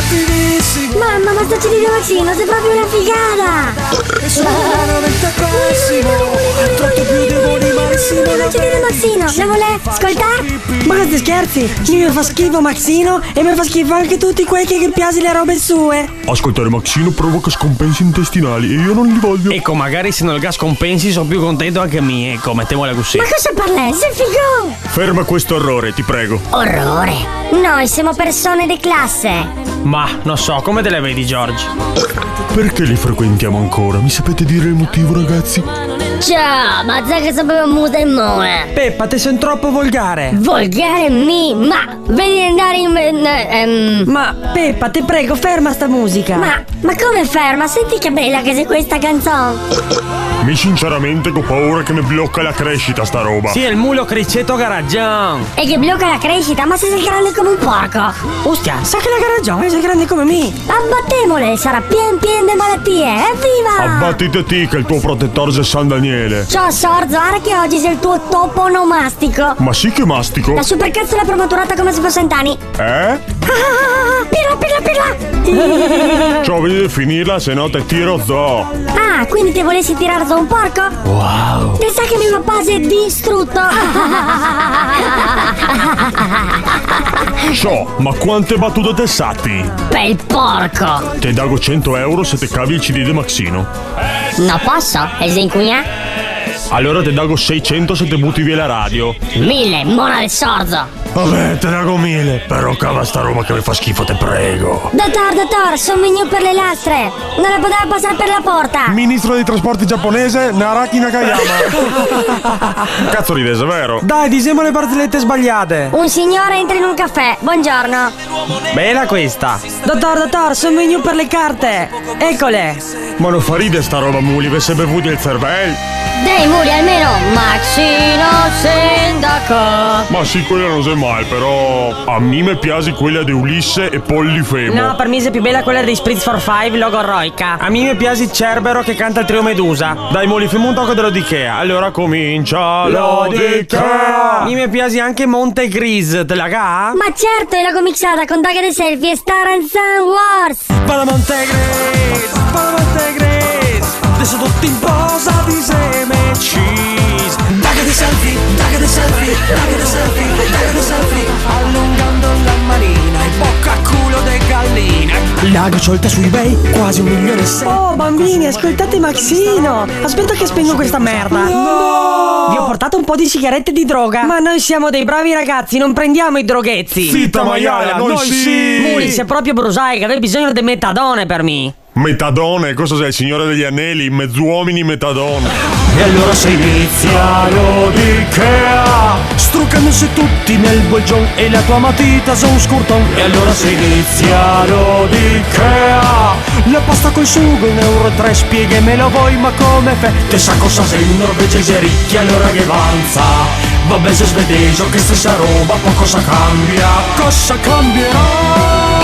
cattivissimo. Mamma, ma sto CD di Maxino, sei proprio una figata! E sono veramente pessimo. Tratto più deboli Maxino. Non CD di Maxino, la vuole ascoltare? Ma che scherzi? Mi fa schifo Maxino e mi fa schifo anche tutti quelli che piaci le robe sue. Ascoltare Maxino provoca scompensi intestinali e io non li voglio. Ecco, magari se non il gas compensi sono più contento anche me. Ecco, mettiamola così. Ma cosa parla? Sei figo! Ferma questo orrore, ti prego. Orrore! Noi siamo persone di classe. Ma, non so, come te le vedi, George? Perché li frequentiamo ancora? Mi sapete dire il motivo, ragazzi? Ciao, ma sai che sapevo muta in mone? Peppa, te sei troppo volgare. Volgare ma vedi andare in... Ma Peppa, te prego, ferma sta musica. Ma come ferma? Senti che bella che sei questa canzone. Mi sinceramente ho paura che mi blocca la crescita sta roba. Sì, è il mulo criceto garaggian. E che blocca la crescita, ma se sei grande come un porco. Ostia, sa che la garaggione sei grande come me. Abbattemole, sarà pieno di malattie, evviva! Abbattite te che il tuo protettore è San Daniele. Ciao Sorzo, ora che oggi sei il tuo topo onomastico. Ma sì che mastico. La supercazzola promoturata come se fosse Antani. Pirla! Ciao, vedi di finirla, se no te tiro zoo. Ah, quindi te volessi tirare su un porco? Wow. Te sa che mio papà si è distrutto. So, ma quante battute te satti? Bel porco. Te dago 100 euro se te cavi il CD di Maxino. No posso? E se inquina? Allora te dago 600 se te butti via la radio. 1000, mona del sorzo. Vabbè, te dago 1000. Però cava sta roba che mi fa schifo, te prego. Dottor, sono venuto per le lastre. Non la poteva passare per la porta. Ministro dei trasporti giapponese, Naraki Nakayama. Cazzo ridese, vero? Dai, disiamo le barzellette sbagliate. Un signore entra in un caffè. Buongiorno. Bella questa. Dottor, sono venuto per le carte. Eccole. Ma non fa ride sta roba, muli, vi sei bevuti il cervello. Dei muri almeno. Maxino sindaco. Ma sì, quella non sei mai, però a me mi piace quella di Ulisse e Pollifemo. No, per me è più bella quella dei Spritz for Five, logo Roica. A me mi piace il Cerbero che canta il trio Medusa. Dai, Moli, fammi un tocco dell'Odikea. Allora comincia l'Odikea. A me mi piace anche Monte Gris, te la ga? Ma certo, è la comixata con Daga dei Selfie e Star and Sun Wars. Para Monte Gris, adesso tutti in posa di seme cheese. Daga dei selfie, allungando la manina e bocca a culo de gallina. Lago sciolta su eBay, quasi 1,6 milioni. Oh bambini, ascoltate Maxino. Aspetta che spengo questa merda. No! Vi ho portato un po' di sigarette di droga. Ma noi siamo dei bravi ragazzi, non prendiamo i droghezzi. Zitta maiala, noi sì. Muli, sei proprio brusaica, avevi bisogno di metadone per me. Metadone, cosa sei, il Signore degli Anelli? Mezzuomini metadone. E allora si inizia l'Odikea, struccandosi tutti nel bolgion e la tua matita su un scurton. E allora si inizia l'Odikea, la pasta col sugo 1,3 €, spiegamelo voi ma come fe. Te sa cosa sei un norvegese ricchi, allora che vanza. Vabbè se svedese che stessa roba, poi cosa cambia? Cosa cambierà?